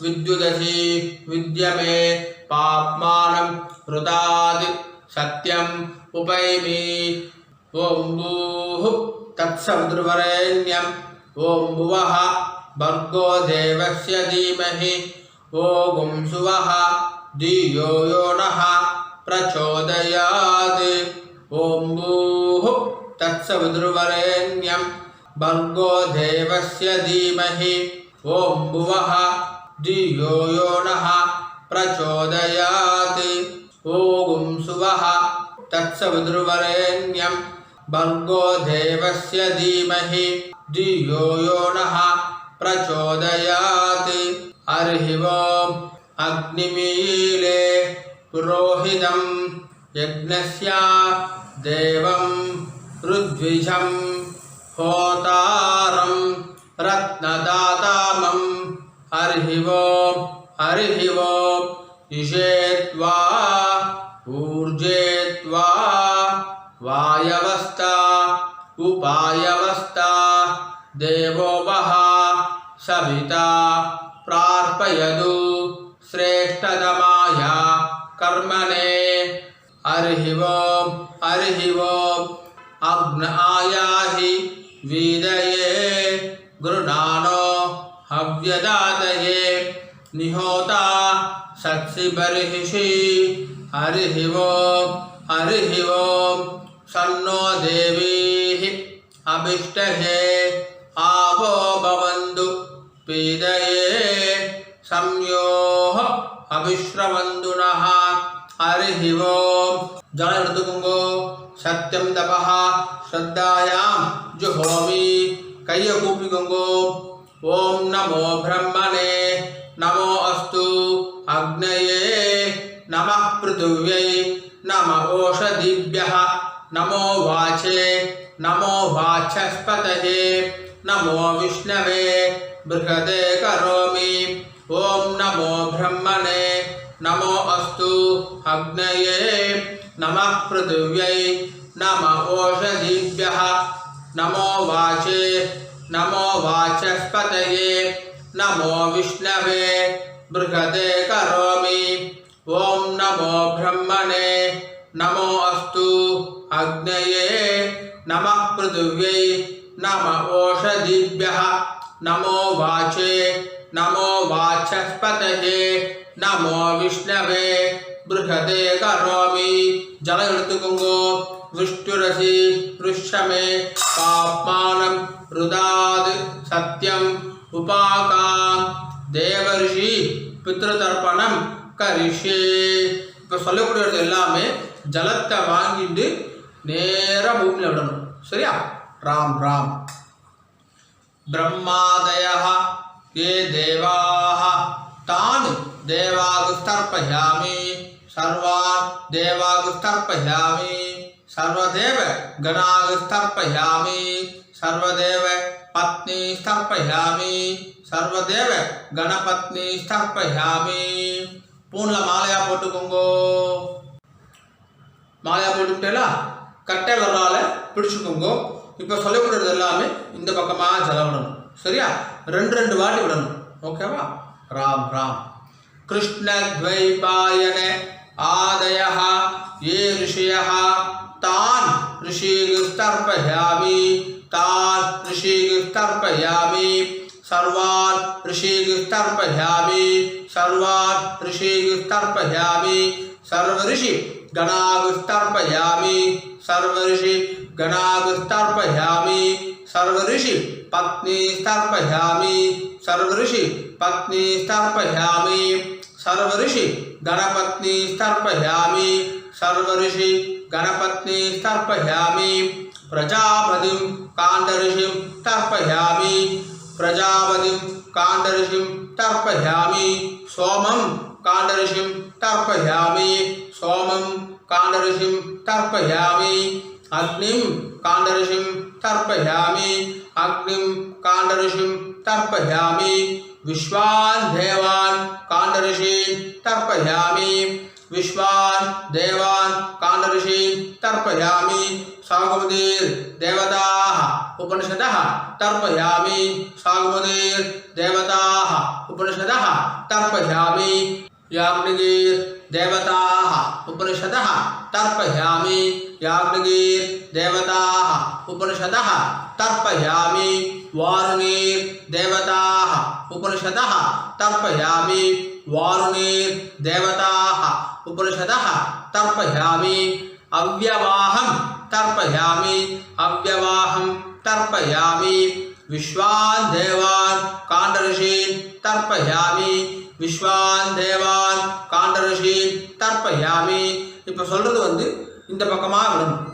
विद्युदसि विद्यमे पाप्मानं रुदादि सत्यम उपैमि. ओम भूः तत्सवितुर्वरेण्यं ओम भुवः भर्गो देवस्य धीमहि ओम सुवः धियो यो नः प्रचोदयात्. ओम भूः तत्सवितुर्वरेण्यं भर्गो देवस्य धीमहि ओम भुवः धियो यो नः प्रचोदयात्. ओम सुवः तत्सवितुर्वरेण्यं भर्गो देवस्य धीमहि धियो यो नः प्रचोदयात्. हरि ओम्. अग्निमीले पुरोहितं यज्ञस्य देवं ऋद्विजं होतारं रत्नदातामं. हरि ओम्. हरि ओम्. इषेत्वा ऊर्जेत्वा वायवस्था उपायवस्था देवो वः सविता प्रार्पयतु श्रेष्ठतमाय कर्मणे. हरि ओम्. हरि ओम्. अग्नायाहि वीदये गुरुनानो हव्यदातये निहोता सत्सि बर्हिषि. हरि ओम्. हरि ओम्. सन्नो देवीः अभिष्टहे आवो भवन्तु पीदये संयोः अभिश्रवन्तु नः. हरि ओम्. जल எடுத்துக்கோங்கோ. சத்யம் தபஹ ஸ்ரத்தாயாம் ஜுஹோமி. கையை கூப்பிக்கோங்கோ. ஓம் நமோ பிரம்மணே நமோ அஸ்து அக்னயே நமः பிருதிவ்யை நம ஓஷதிभ्यः நமோ வாச்சே நமோ வாச்சஸ்பதயே நமோ விஷ்ணவே பிருகதே கரோமி. ஓம் நமோ பிரம்மணே நமோ அஸ்து அக்னயே நமः பிருதிவ்யை நம ஓஷதிभ्यः நமோ வாச்சே நமோ வாச்சஸ்பதயே நமோ விஷ்ணவே பிருகதே கரோமி. ஓம் நமோ பிரம்மணே நமோ அஸ்து அக்னயே நமः பிருதிவ்யை நம ஓஷதிभ्यः நமோ வாச்சே நமோ வாச்சஸ்பதயே நமோ விஷ்ணவே பிருகதே கரோமி. ஜல எடுத்துக்கோங்கோ. விஷ்ணுரசி ருஷ்யமே பாப்மானம் ருதாத் சத்யம் உபாகாம் தேவரிஷி பித்ருதர்ப்பணம் கரிஷே. இப்போ சொல்லக்கூடியது எல்லாமே ஜலத்தை வாங்கிட்டு நேராக பூமியில் விடணும். சரியா? ராம் ராம். ब्रह्मादयः ये देवाः तान् देवागुस्तर्पयामि. सर्वान् देवागुस्तर्पयामि. सर्वदेव गणागुस्तर्पयामि. सर्वदेव पत्नी स्थर्पयामि. सर्वदेव गणपत्नी स्थर्पयामि. பூன்ல மாலையா போட்டுக்கோங்கோ. மாலையா போட்டுக்கிட்டேலா கட்டை வரலால பிடிச்சுக்கோங்கோ. இப்போ சொல்லக்கூடியது எல்லாமே இந்த பக்கமாக ஜலம் விடணும். சரியா? ரெண்டு வாட்டி விடணும். ஓகேவா? ராம் ராம். கிருஷ்ணத்வைபாயன ஆதயः ये ऋषयः तान् ऋषिस्तर्पयामि. तान् ऋषिस्तर्पयामि. सर्वान् ऋषिभिः तर्पयामि सर्वान् ऋषिभिः तर्पयामि सर्वऋषि गणाभिः तर्पयामि सर्वऋषि गणाभिः तर्पयामि सर्वऋषि पत्नी तर्पयामि सर्वऋषि पत्नी तर्पयामि सर्वऋषि गणपत्नी तर्पयामि सर्वऋषि गणपत्नी तर्पयामि प्रजापतिं काण्डऋषिं तर्पयामि प्रजापतिं काण्डऋषिं तर्पयामि सोमं काण्डऋषिं तर्पयामि सोमं काण्डऋषिं तर्पयामि अग्निं काण्डऋषिं तर्पयामि अग्निं काण्डऋषिं तर्पयामि विश्वान् देवान् काण्डऋषीन् तर्पयामि विश्वान् देवान् काण्डऋषीन् तर्पयामि सागमदीर्देवताः उपनिषदः तर्पयामि सागमदीर्देवताः उपनिषदः तर्पयामि याज्ञिकीर्देवताः उपनिषदः तर्पयामि याज्ञिकीर्देवताः उपनिषदः तर्पयामि वारुणीर्देवताः उपनिषदः तर्पयामि वारुणीर्देवताः उपनिषदः तर्पयामि अव्यवाहं तर्पयामि अव्यवाहं तर्पयामि विश्वान् देवान् काण्डऋषीन् तर्पयामि विश्वान् देवान् काण्डऋषीन् तर्पयामि இப்போ சொல்றது வந்து இந்த பக்கமா விடணும்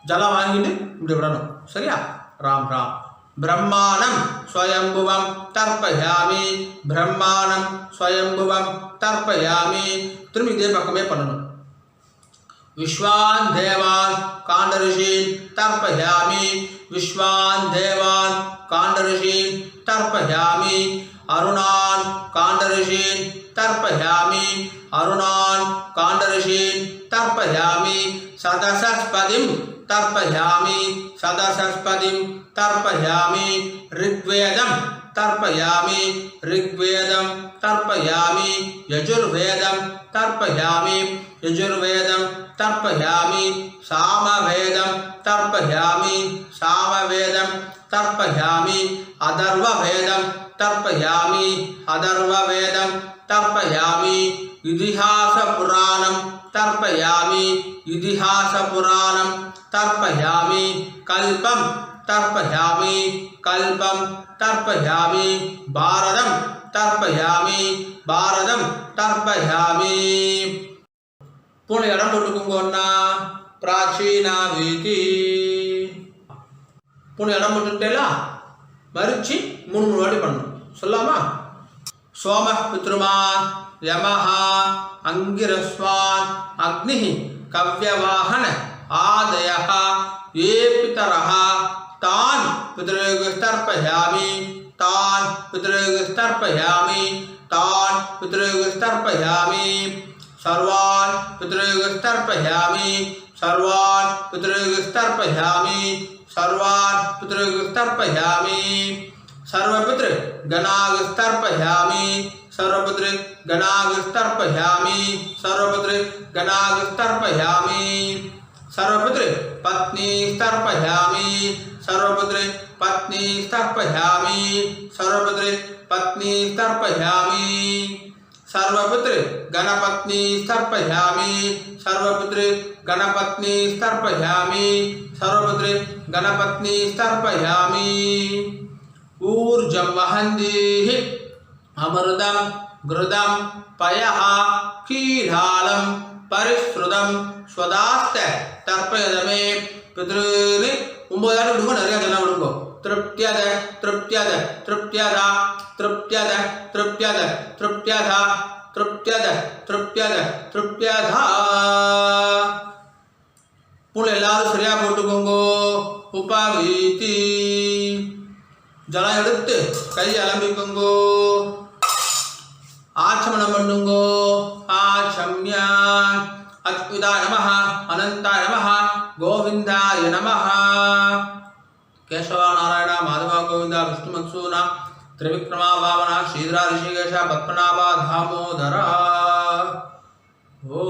ஜலம் வாங்கிட்டு இப்படி விடணும் சரியா ராம் ராம் ब्रह्माणं स्वयंभुवं तर्पयामि ब्रह्माणं स्वयंभुवं तर्पयामि திரும்பி இதே பக்கமே பண்ணணும் विश्वान् देवान् काण्डऋषीन् तर्पयामि विश्वान् देवान् काण्डऋषीन् तर्पयामि अरुणान् काण्डऋषीन् तर्पयामि अरुणान् काण्डऋषीन् तर्पयामि सदसस्पतिं तर्पयामि सदसस्पतिं तर्पयामि ऋग्वेदं तर्पयामि ऋग्वेदं तर्पयामि यजुर्वेदं तर्पयामि यजुर्वेदं तर्पयामि सामवेदं तर्पयामि सामवेदं तर्पयामि अथर्ववेदं तर्पयामि अथर्ववेदं तर्पयामि इतिहासपुराणं तर्पयामि इतिहासपुराणं तर्पयामि कल्पं तर्पयामि कल्पं तर्पयामि भारतं तर्पयामि भारतं तर्पयामि पूर्ण इடம் போட்டுக்கோங்கண்ணா பிராச்சீனா வீதி पूर्ण இடம் போட்டுட்டேலா மரிச்சி மூணு வாட்டி பண்ணணும் சொல்லாமா सोम पितृमान् यमः अंगिरस्वान् अग्निः कव्यवाहन आदयः ये पितरः तान् पितृगस्तर्पयामि तान् पितृगस्तर्पयामि तान् पितृगस्तर्पयामि सर्वान् पितृगस्तर्पयामि सर्वान् पितृगस्तर्पयामि सर्वान् पितृगस्तर्पयामि सर्वपितृ गणागस्तर्पयामि सर्वपितृ गणागस्तर्पयामि सर्वपितृ गणागस्तर्पयामि सर्वपितृ पत्नी तर्पयामि सर्वपितृ पत्नी तर्पयामि सर्वपितृ पत्नी तर्पयामि सर्वपितृ गणपत्नी तर्पयामि सर्वपितृ गणपत्नी तर्पयामि सर्वपितृ गणपत्नी तर्पयामि ऊर्जं वहन्तीः अमृतं घृतं पयः क्षीरालं परिश्रुतं स्वदास्त तर्पयदमे पितॄन् 9 ஆண்டு விடுங்க நிறைய ஜனம் விடுங்க तृप्त्यद तृप्त्यद तृप्त्यद तृप्त्यद तृप्त्यद तृप्त्यद तृप्त्यद तृप्त्यद तृप्त्यद पूर्ण எல்லாரும் சரியா போட்டுக்கோங்க உபவீதி ஜலம் எடுத்து கை அலம்பிக்கோங்கோ ஆச்சமனம் பண்ணுங்கோ ஆச்சம்ய அத்விதாய நமः அனந்தாய நமः கோவிந்தாய நமः கேசவ நாராயண மாதவ கோவிந்த விஷ்ணு மன்சூன त्रिविक्रमा भावना श्रीधरा ऋषिकेश पद्मनाभ दामोदर। ओ